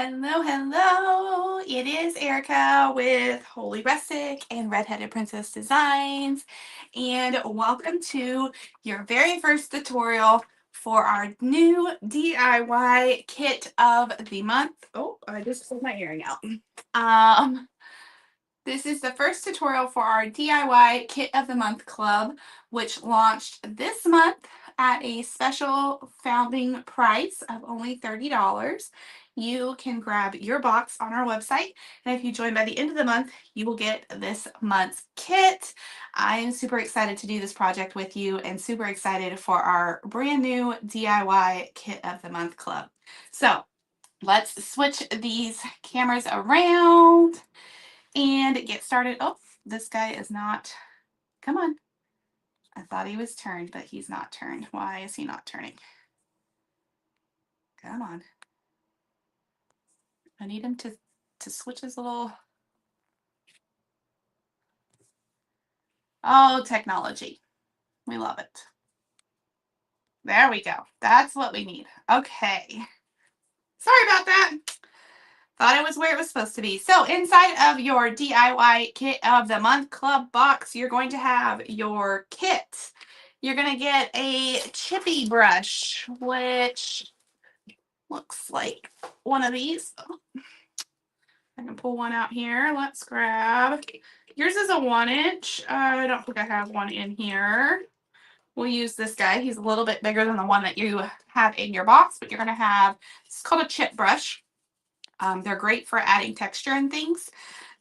Hello, hello. It is Erica with Holy Rustic and Redheaded Princess Designs. And welcome to your very first tutorial for our new DIY kit of the month. Oh, I just pulled my earring out. Um, this is the first tutorial for our DIY Kit of the Month Club, which launched this month at a special founding price of only $30. You can grab your box on our website, and if you join by the end of the month, you will get this month's kit. I am super excited to do this project with you and super excited for our brand new DIY Kit of the Month Club. So let's switch these cameras around and get started. Oh, this guy is not, come on. I thought he was turned, but he's not turned. Why is he not turning? Come on. I need him to switch his little, oh, technology. We love it. There we go. That's what we need. Okay. Sorry about that. Thought it was where it was supposed to be. So inside of your DIY Kit of the Month Club box, you're going to have your kit. You're going to get a chippy brush, which looks like one of these. I can pull one out here. Let's grab. Yours is a 1-inch. I don't think I have one in here. We'll use this guy. He's a little bit bigger than the one that you have in your box, but you're going to have, it's called a chip brush. They're great for adding texture and things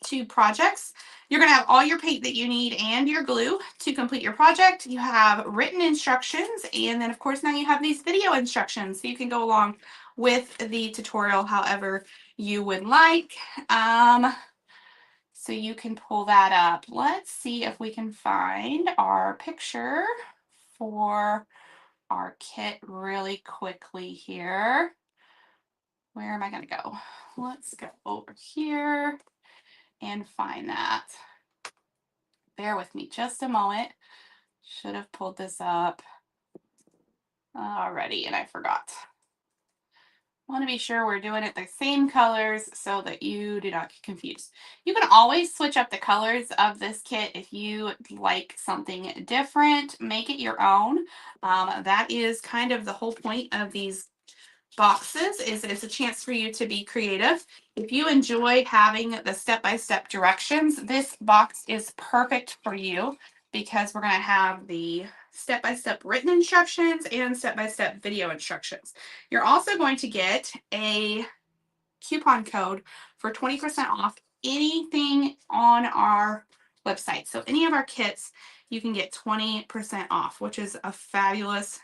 to projects. You're going to have all your paint that you need and your glue to complete your project. You have written instructions, and then of course now you have these video instructions so you can go along with the tutorial however you would like. So you can pull that up. Let's see if we can find our picture for our kit really quickly here. Where am I going to go? Let's go over here and find that. Bear with me just a moment. Should have pulled this up already and I forgot. Want to be sure we're doing it the same colors so that you do not get confused. You can always switch up the colors of this kit if you like something different. Make it your own. That is kind of the whole point of these boxes, is it's a chance for you to be creative. If you enjoy having the step-by-step directions, this box is perfect for you because we're going to have the step-by-step written instructions and step-by-step video instructions. You're also going to get a coupon code for 20% off anything on our website. So any of our kits, you can get 20% off, which is a fabulous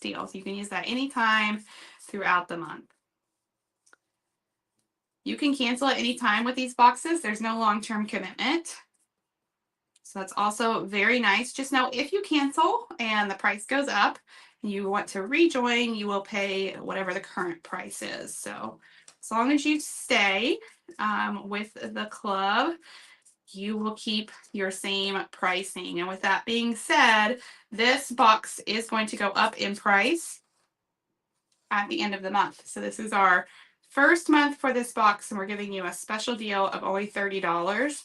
deal. So you can use that anytime throughout the month. You can cancel at any time with these boxes. There's no long-term commitment. So that's also very nice. Just know if you cancel and the price goes up and you want to rejoin, you will pay whatever the current price is. So as long as you stay with the club, you will keep your same pricing. And with that being said, this box is going to go up in price at the end of the month. So this is our first month for this box, and we're giving you a special deal of only $30,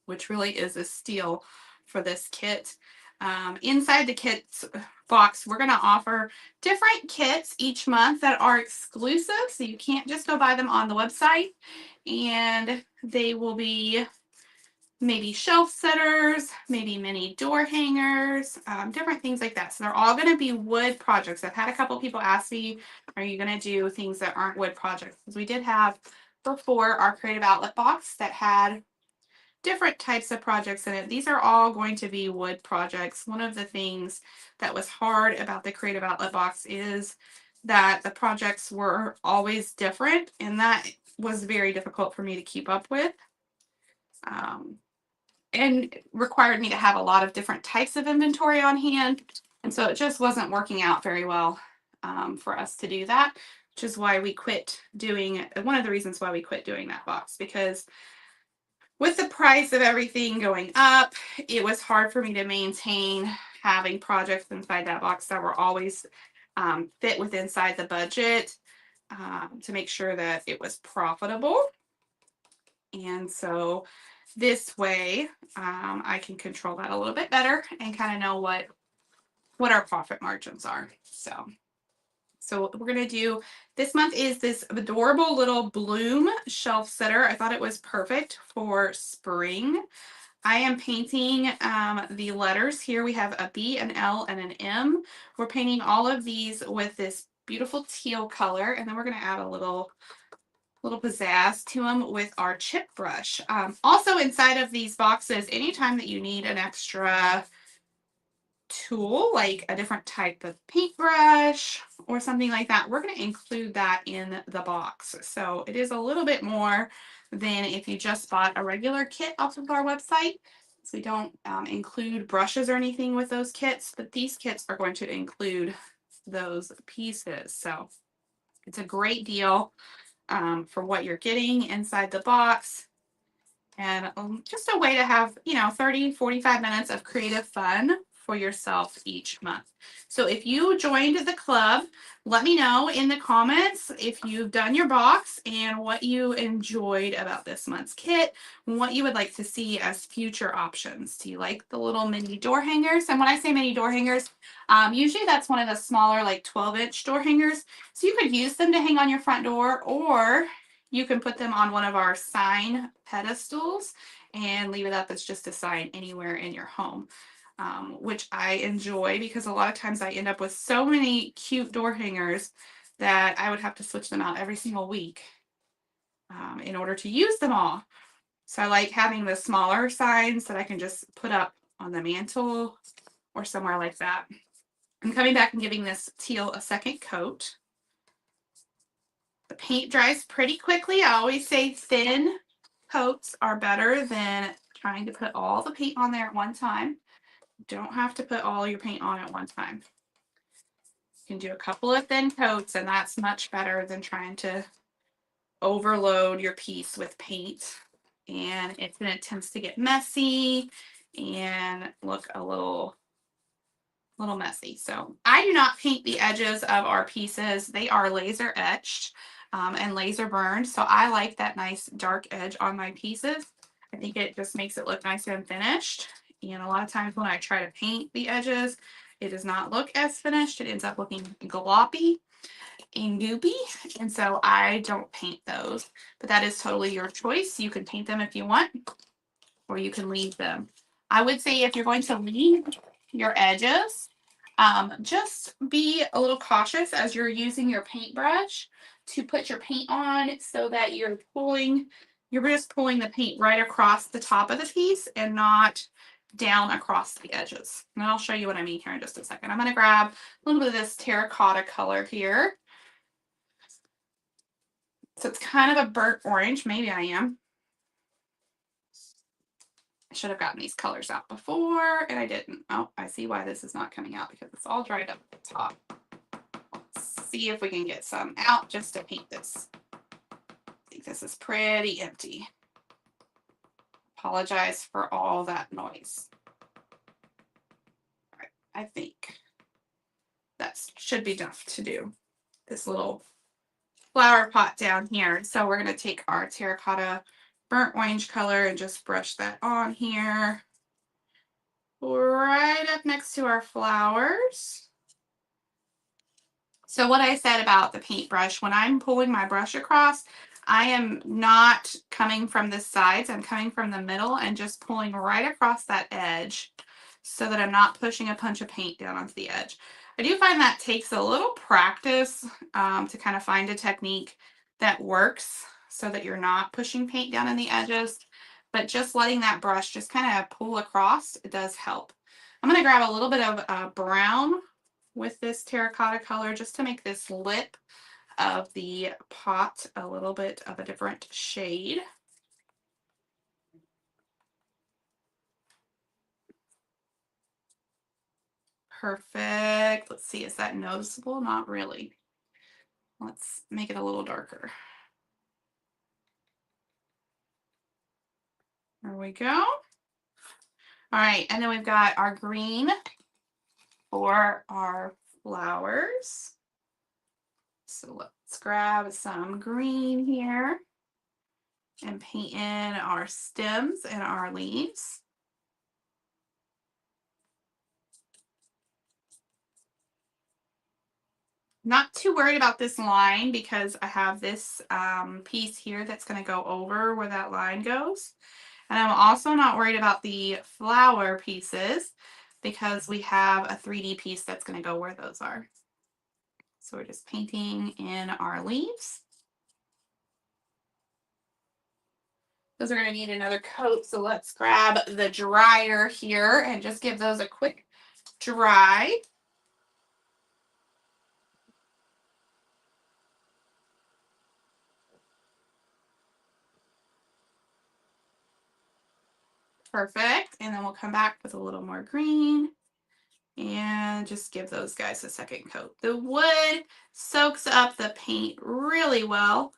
which really is a steal for this kit. Inside the kit box, we're going to offer different kits each month that are exclusive, so you can't just go buy them on the website, and they will be maybe shelf setters, maybe mini door hangers, different things like that. So they're all going to be wood projects. I've had a couple people ask me, are you going to do things that aren't wood projects? Because we did have before our creative outlet box that had different types of projects in it. These are all going to be wood projects. One of the things that was hard about the creative outlet box is that the projects were always different, and that was very difficult for me to keep up with. And required me to have a lot of different types of inventory on hand. And so it just wasn't working out very well for us to do that, which is why we quit doing, one of the reasons why we quit doing that box, because with the price of everything going up, it was hard for me to maintain having projects inside that box that were always fit with inside the budget. to make sure that it was profitable. And so this way I can control that a little bit better and kind of know what our profit margins are. So what we're going to do this month is this adorable little bloom shelf sitter. I thought it was perfect for spring. I am painting the letters here. We have a B, an L, and an M. We're painting all of these with this beautiful teal color, and then we're going to add a little pizzazz to them with our chip brush. Also inside of these boxes, anytime that you need an extra tool, like a different type of paintbrush or something like that, we're going to include that in the box. So it is a little bit more than if you just bought a regular kit off of our website. So we don't include brushes or anything with those kits, but these kits are going to include those pieces. So it's a great deal for what you're getting inside the box. And just a way to have, 30, 45 minutes of creative fun for yourself each month. So if you joined the club, let me know in the comments if you've done your box and what you enjoyed about this month's kit, and what you would like to see as future options. Do you like the little mini door hangers? And when I say mini door hangers, usually that's one of the smaller, like 12-inch door hangers. So you could use them to hang on your front door, or you can put them on one of our sign pedestals and leave it up as just a sign anywhere in your home, which I enjoy because a lot of times I end up with so many cute door hangers that I would have to switch them out every single week in order to use them all. So I like having the smaller signs that I can just put up on the mantle or somewhere like that. I'm coming back and giving this teal a second coat. The paint dries pretty quickly. I always say thin coats are better than trying to put all the paint on there at one time. You don't have to put all your paint on at one time. You can do a couple of thin coats, and that's much better than trying to overload your piece with paint. And it tends to get messy and look a little messy. So I do not paint the edges of our pieces. They are laser etched and laser burned. So I like that nice dark edge on my pieces. I think it just makes it look nice and finished. And a lot of times when I try to paint the edges, it does not look as finished. It ends up looking gloppy and goopy. And so I don't paint those, but that is totally your choice. You can paint them if you want, or you can leave them. I would say if you're going to leave your edges, just be a little cautious as you're using your paintbrush to put your paint on, so that you're just pulling the paint right across the top of the piece and not down across the edges. And I'll show you what I mean here in just a second. I'm going to grab a little bit of this terracotta color here. So it's kind of a burnt orange. Maybe I am. I should have gotten these colors out before, and I didn't. Oh, I see why this is not coming out, because it's all dried up at the top. Let's see if we can get some out just to paint this. I think this is pretty empty. Apologize for all that noise. All right, I think that should be enough to do this little flower pot down here. So we're going to take our terracotta burnt orange color and just brush that on here, right up next to our flowers. So what I said about the paintbrush, when I'm pulling my brush across, I am not coming from the sides. I'm coming from the middle and just pulling right across that edge, so that I'm not pushing a bunch of paint down onto the edge. I do find that takes a little practice to kind of find a technique that works so that you're not pushing paint down in the edges, but just letting that brush just kind of pull across, it does help. I'm going to grab a little bit of brown with this terracotta color just to make this lip of the pot a little bit of a different shade. Perfect. Let's see, is that noticeable? Not really. Let's make it a little darker. There we go. All right, and then we've got our green for our flowers. So let's grab some green here and paint in our stems and our leaves. Not too worried about this line because I have this piece here that's going to go over where that line goes. And I'm also not worried about the flower pieces because we have a 3D piece that's going to go where those are. So we're just painting in our leaves. Those are going to need another coat, so let's grab the dryer here and just give those a quick dry. Perfect. And then we'll come back with a little more green and just give those guys a second coat. The wood soaks up the paint really well.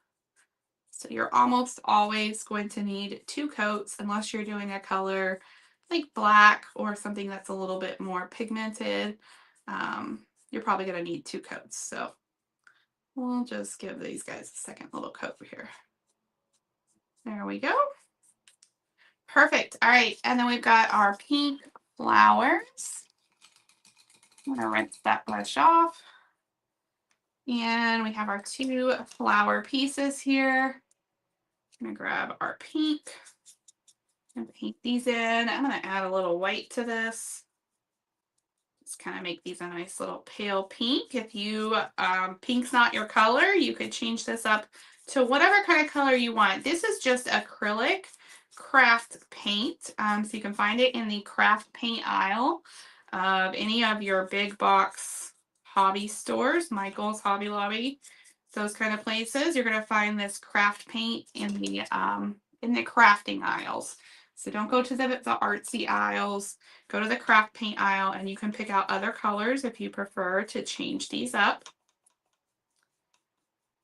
So you're almost always going to need 2 coats unless you're doing a color like black or something that's a little bit more pigmented. You're probably going to need 2 coats. So we'll just give these guys a second little coat here. There we go. Perfect. All right. And then we've got our pink flowers. I'm going to rinse that brush off. And we have our 2 flower pieces here. I'm going to grab our pink and paint these in. I'm going to add a little white to this. Just kind of make these a nice little pale pink. If you pink's not your color, you could change this up to whatever kind of color you want. This is just acrylic craft paint. So you can find it in the craft paint aisle of any of your big box hobby stores, Michael's, Hobby Lobby, those kind of places. You're going to find this craft paint in the crafting aisles. So don't go to the artsy aisles. Go to the craft paint aisle and you can pick out other colors if you prefer to change these up.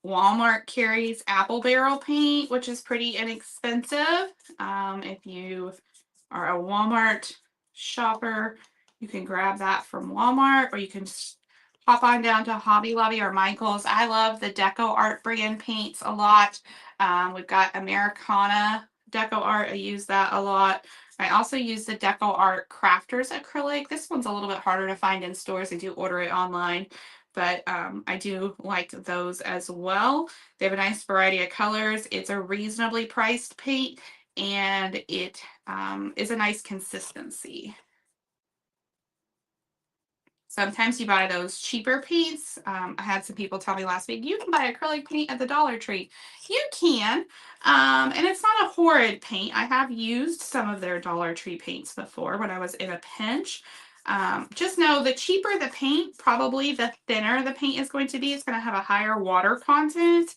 Walmart carries apple barrel paint, which is pretty inexpensive. If you are a Walmart shopper, you can grab that from Walmart, or you can hop on down to Hobby Lobby or Michael's. I love the Deco Art brand paints a lot. We've got Americana Deco Art. I use that a lot. I also use the Deco Art Crafters acrylic. This one's a little bit harder to find in stores. I do order it online, but I do like those as well. They have a nice variety of colors. It's a reasonably priced paint, and it is a nice consistency. Sometimes you buy those cheaper paints. I had some people tell me last week, you can buy acrylic paint at the Dollar Tree. You can, and it's not a horrid paint. I have used some of their Dollar Tree paints before when I was in a pinch. Just know the cheaper the paint, probably the thinner the paint is going to be. It's going to have a higher water content,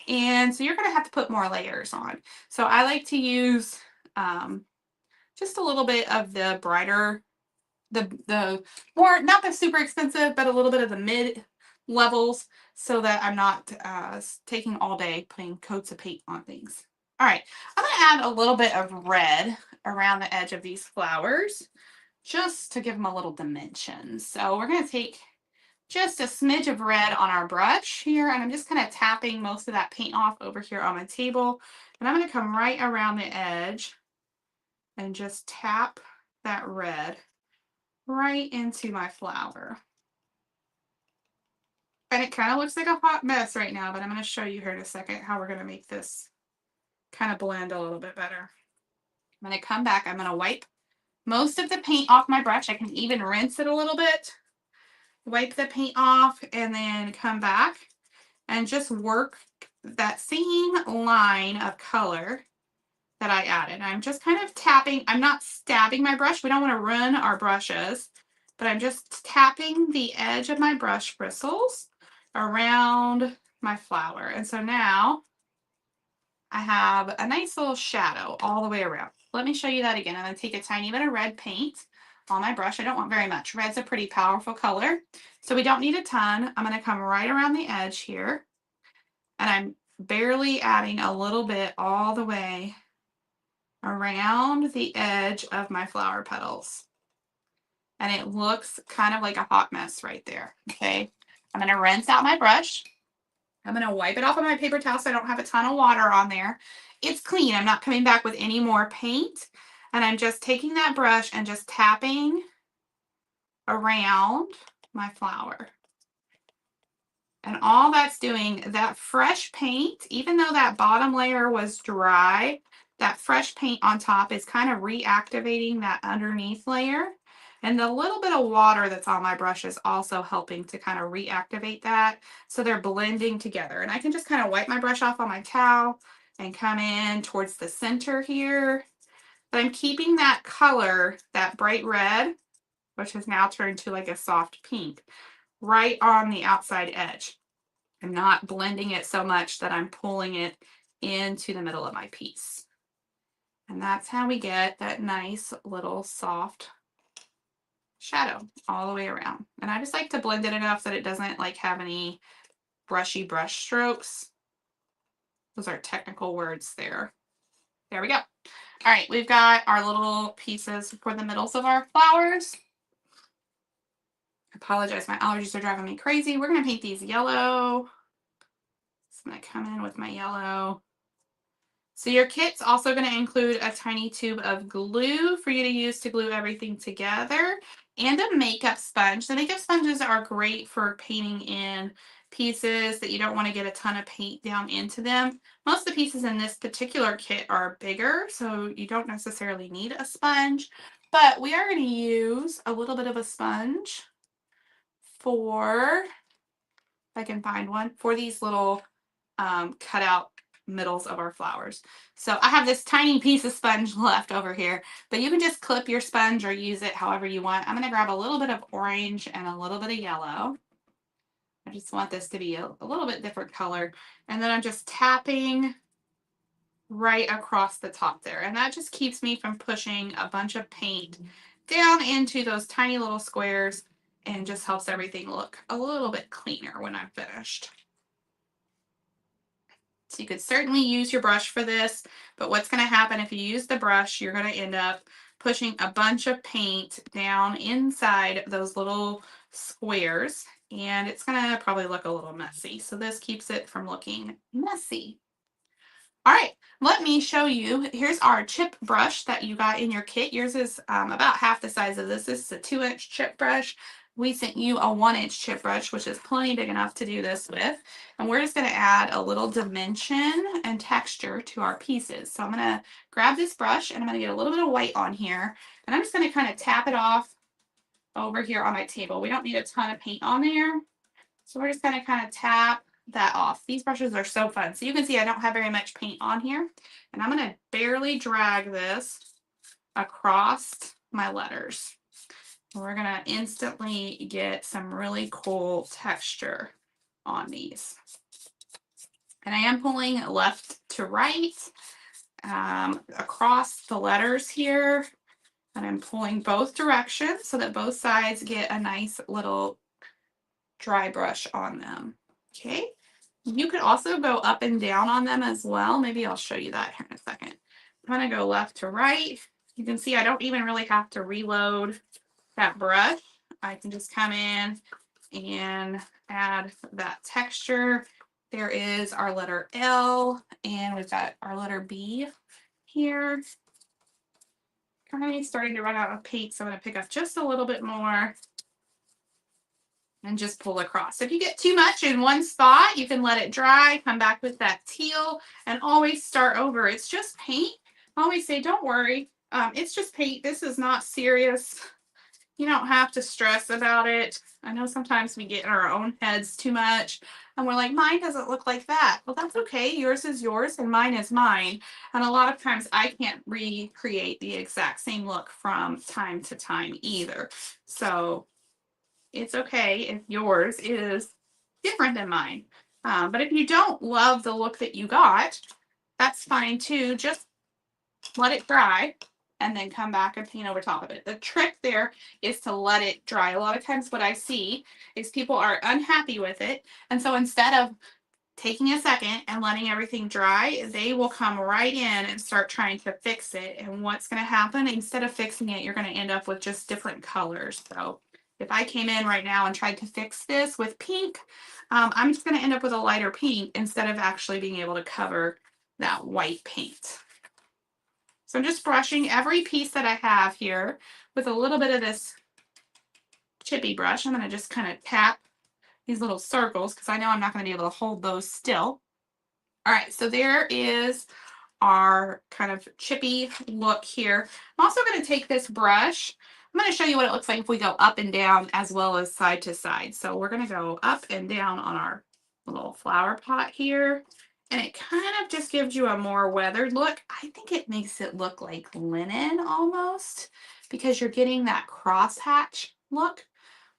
and so you're going to have to put more layers on. So I like to use just a little bit of the brighter, the more, not the super expensive, but a little bit of the mid levels, so that I'm not taking all day putting coats of paint on things. All right, I'm going to add a little bit of red around the edge of these flowers just to give them a little dimension. So we're going to take just a smidge of red on our brush here, and I'm just kind of tapping most of that paint off over here on my table. And I'm going to come right around the edge and just tap that red right into my flower. And it kind of looks like a hot mess right now, but I'm going to show you here in a second how we're going to make this kind of blend a little bit better. I'm going to come back. I'm going to wipe most of the paint off my brush. I can even rinse it a little bit. Wipe the paint off and then come back and just work that same line of color that I added. I'm just kind of tapping. I'm not stabbing my brush. We don't want to ruin our brushes, but I'm just tapping the edge of my brush bristles around my flower. And so now I have a nice little shadow all the way around. Let me show you that again. I'm going to take a tiny bit of red paint on my brush. I don't want very much. Red's a pretty powerful color, so we don't need a ton. I'm going to come right around the edge here, and I'm barely adding a little bit all the way around the edge of my flower petals. And it looks kind of like a hot mess right there. Okay, I'm going to rinse out my brush. I'm going to wipe it off of my paper towel so I don't have a ton of water on there. It's clean. I'm not coming back with any more paint. And I'm just taking that brush and just tapping around my flower. And all that's doing, that fresh paint, even though that bottom layer was dry, that fresh paint on top is kind of reactivating that underneath layer. And the little bit of water that's on my brush is also helping to kind of reactivate that. So they're blending together. And I can just kind of wipe my brush off on my towel and come in towards the center here. But I'm keeping that color, that bright red, which has now turned to like a soft pink, right on the outside edge. I'm not blending it so much that I'm pulling it into the middle of my piece. And that's how we get that nice little soft shadow all the way around. And I just like to blend it enough that it doesn't like have any brushy brush strokes. Those are technical words there. There we go. All right, we've got our little pieces for the middles of our flowers. I apologize, my allergies are driving me crazy. We're gonna paint these yellow. So I'm gonna come in with my yellow. So your kit's also going to include a tiny tube of glue for you to use to glue everything together, and a makeup sponge. The makeup sponges are great for painting in pieces that you don't want to get a ton of paint down into them. Most of the pieces in this particular kit are bigger, so you don't necessarily need a sponge, but we are going to use a little bit of a sponge for, if I can find one, for these little cutout middles of our flowers. So I have this tiny piece of sponge left over here, but you can just clip your sponge or use it however you want. I'm going to grab a little bit of orange and a little bit of yellow. I just want this to be a little bit different color. And then I'm just tapping right across the top there. And that just keeps me from pushing a bunch of paint down into those tiny little squares, and just helps everything look a little bit cleaner when I'm finished. So you could certainly use your brush for this, but what's going to happen if you use the brush, you're going to end up pushing a bunch of paint down inside those little squares, and it's going to probably look a little messy. So this keeps it from looking messy. All right, let me show you. Here's our chip brush that you got in your kit. Yours is about half the size of this. This is a 2-inch chip brush. We sent you a 1-inch chip brush, which is plenty big enough to do this with. And we're just going to add a little dimension and texture to our pieces. So I'm going to grab this brush and I'm going to get a little bit of white on here. And I'm just going to kind of tap it off over here on my table. We don't need a ton of paint on there. So we're just going to kind of tap that off. These brushes are so fun. So you can see I don't have very much paint on here. And I'm going to barely drag this across my letters. We're going to instantly get some really cool texture on these. And I am pulling left to right across the letters here. And I'm pulling both directions so that both sides get a nice little dry brush on them. Okay. You could also go up and down on them as well. Maybe I'll show you that here in a second. I'm going to go left to right. You can see I don't even really have to reload that brush. I can just come in and add that texture. There is our letter L, and we've got our letter B here. Kind of starting to run out of paint, so I'm going to pick up just a little bit more and just pull across. If you get too much in one spot, you can let it dry, come back with that teal, and always start over. It's just paint. I always say, don't worry. It's just paint. This is not serious. You don't have to stress about it. I know sometimes we get in our own heads too much and we're like, mine doesn't look like that. Well, that's okay. Yours is yours and mine is mine. And a lot of times I can't recreate the exact same look from time to time either. So it's okay if yours is different than mine. But if you don't love the look that you got, that's fine too. Just let it dry and then come back and paint over top of it. The trick there is to let it dry. A lot of times what I see is people are unhappy with it. And so instead of taking a second and letting everything dry, they will come right in and start trying to fix it. And what's going to happen, instead of fixing it, you're going to end up with just different colors. So if I came in right now and tried to fix this with pink, I'm just going to end up with a lighter pink instead of actually being able to cover that white paint. So I'm just brushing every piece that I have here with a little bit of this chippy brush. I'm going to just kind of tap these little circles because I know I'm not going to be able to hold those still. All right, so there is our kind of chippy look here. I'm also going to take this brush. I'm going to show you what it looks like if we go up and down as well as side to side. So we're going to go up and down on our little flower pot here. And it kind of just gives you a more weathered look. I think it makes it look like linen almost because you're getting that crosshatch look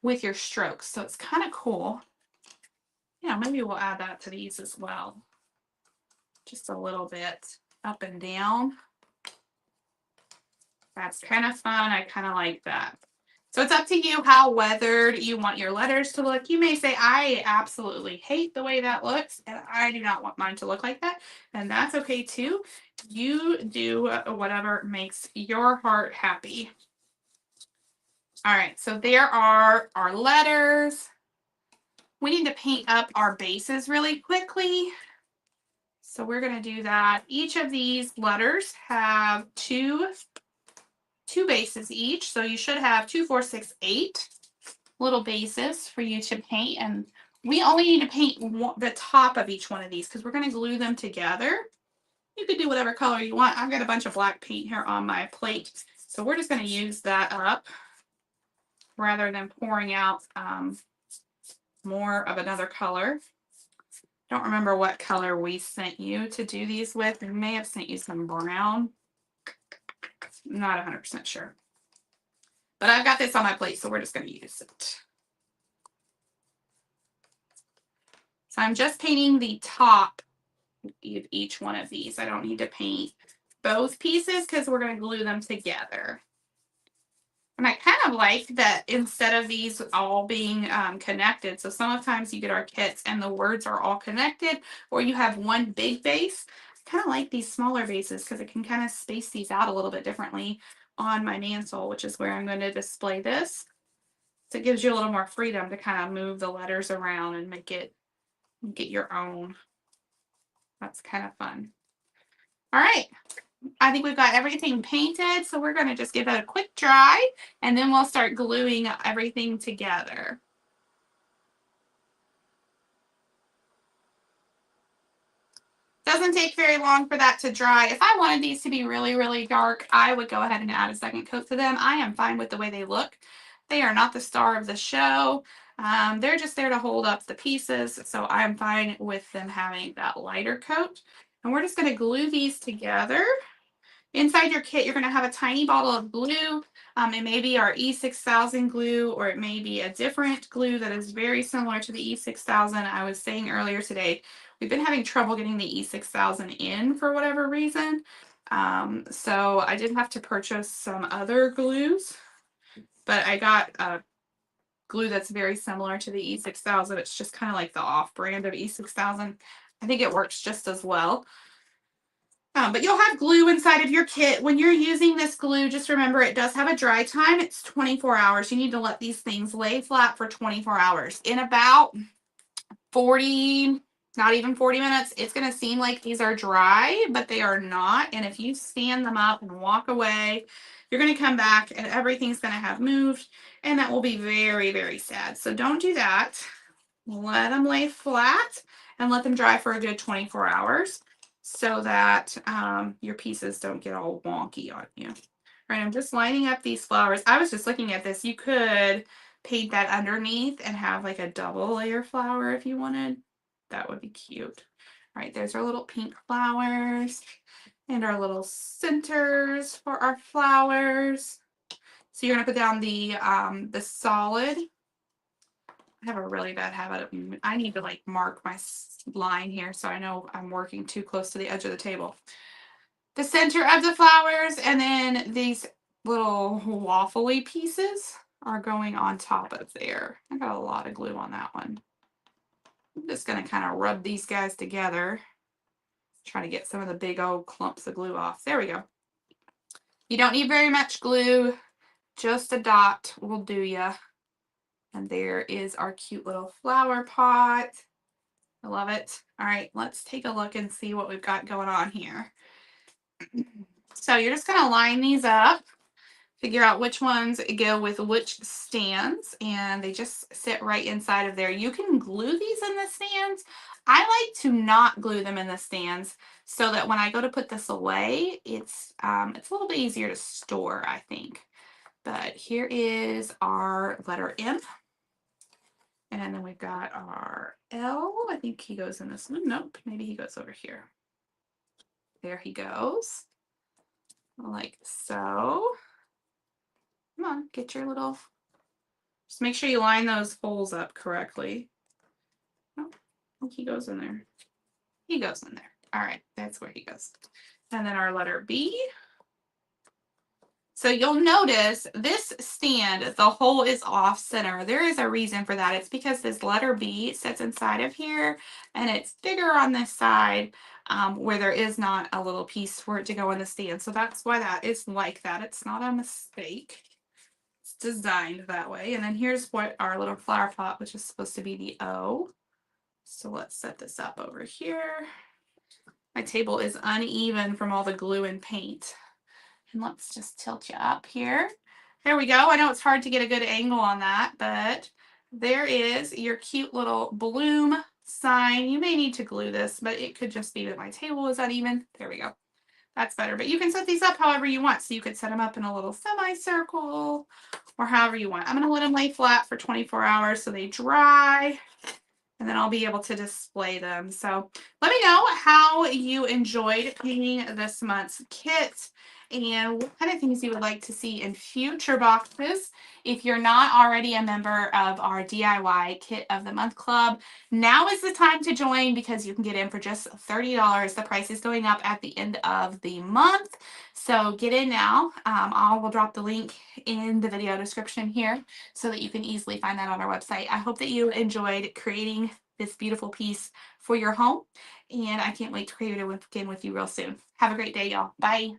with your strokes. So it's kind of cool. Yeah, maybe we'll add that to these as well. Just a little bit up and down. That's kind of fun. I kind of like that. So it's up to you how weathered you want your letters to look. You may say, I absolutely hate the way that looks, and I do not want mine to look like that. And that's okay too. You do whatever makes your heart happy. All right, so there are our letters. We need to paint up our bases really quickly. So we're going to do that. Each of these letters have two bases each. So you should have 2, 4, 6, 8 little bases for you to paint. And we only need to paint the top of each one of these because we're going to glue them together. You could do whatever color you want. I've got a bunch of black paint here on my plate. So we're just going to use that up rather than pouring out more of another color. Don't remember what color we sent you to do these with. We may have sent you some brown. Not 100% sure. But I've got this on my plate, so we're just going to use it. So I'm just painting the top of each one of these. I don't need to paint both pieces because we're going to glue them together. And I kind of like that instead of these all being connected. So sometimes you get our kits and the words are all connected, or you have one big base. I kind of like these smaller bases because it can kind of space these out a little bit differently on my mantle, which is where I'm going to display this. So it gives you a little more freedom to kind of move the letters around and make it get your own. That's kind of fun. All right. I think we've got everything painted, so we're going to just give it a quick dry, and then we'll start gluing everything together. Doesn't take very long for that to dry. If I wanted these to be really, really dark, I would go ahead and add a second coat to them. I am fine with the way they look. They are not the star of the show. They're just there to hold up the pieces, so I'm fine with them having that lighter coat. And we're just going to glue these together. Inside your kit, you're going to have a tiny bottle of glue. It may be our E6000 glue, or it may be a different glue that is very similar to the E6000. I was saying earlier today, we've been having trouble getting the E6000 in for whatever reason. So I did have to purchase some other glues, but I got a glue that's very similar to the E6000. It's just kind of like the off-brand of E6000. I think it works just as well. But you'll have glue inside of your kit. When you're using this glue, just remember it does have a dry time. It's 24 hours. You need to let these things lay flat for 24 hours. In about 40, not even 40 minutes, it's going to seem like these are dry, but they are not. And if you stand them up and walk away, you're going to come back and everything's going to have moved. And that will be very, very sad. So don't do that. Let them lay flat and let them dry for a good 24 hours. So that your pieces don't get all wonky on you. All right, I'm just lining up these flowers. I was just looking at this. You could paint that underneath and have like a double layer flower if you wanted. That would be cute. All right, there's our little pink flowers and our little centers for our flowers. So you're gonna put down the solid. I have a really bad habit of, I need to like mark my line here so I know I'm working too close to the edge of the table. The center of the flowers, and then these little waffly pieces are going on top of there. I got a lot of glue on that one. I'm just going to kind of rub these guys together. Try to get some of the big old clumps of glue off. There we go. You don't need very much glue. Just a dot will do ya. And there is our cute little flower pot. I love it. All right, let's take a look and see what we've got going on here. So you're just gonna line these up, figure out which ones go with which stands, and they just sit right inside of there. You can glue these in the stands. I like to not glue them in the stands so that when I go to put this away, it's a little bit easier to store, I think. But here is our letter M. And then we've got our L. I think he goes in this one. Nope, maybe he goes over here. There he goes. Like so. Come on, get your little, just make sure you line those holes up correctly. Oh, I think he goes in there. He goes in there. All right, that's where he goes. And then our letter B. So you'll notice this stand, the hole is off center. There is a reason for that. It's because this letter B sits inside of here and it's bigger on this side where there is not a little piece for it to go in the stand. So that's why that is like that. It's not a mistake. It's designed that way. And then here's what our little flower pot, which is supposed to be the O. So let's set this up over here. My table is uneven from all the glue and paint. And let's just tilt you up here. There we go. I know it's hard to get a good angle on that, but there is your cute little bloom sign. You may need to glue this, but it could just be that my table is uneven. There we go. That's better. But you can set these up however you want. So you could set them up in a little semicircle or however you want. I'm going to let them lay flat for 24 hours so they dry. And then I'll be able to display them. So let me know how you enjoyed painting this month's kit and what kind of things you would like to see in future boxes. If you're not already a member of our DIY Kit of the Month Club, now is the time to join because you can get in for just $30. The price is going up at the end of the month. So get in now. I will drop the link in the video description here so that you can easily find that on our website. I hope that you enjoyed creating this beautiful piece for your home, and I can't wait to create it again with you real soon. Have a great day, y'all. Bye.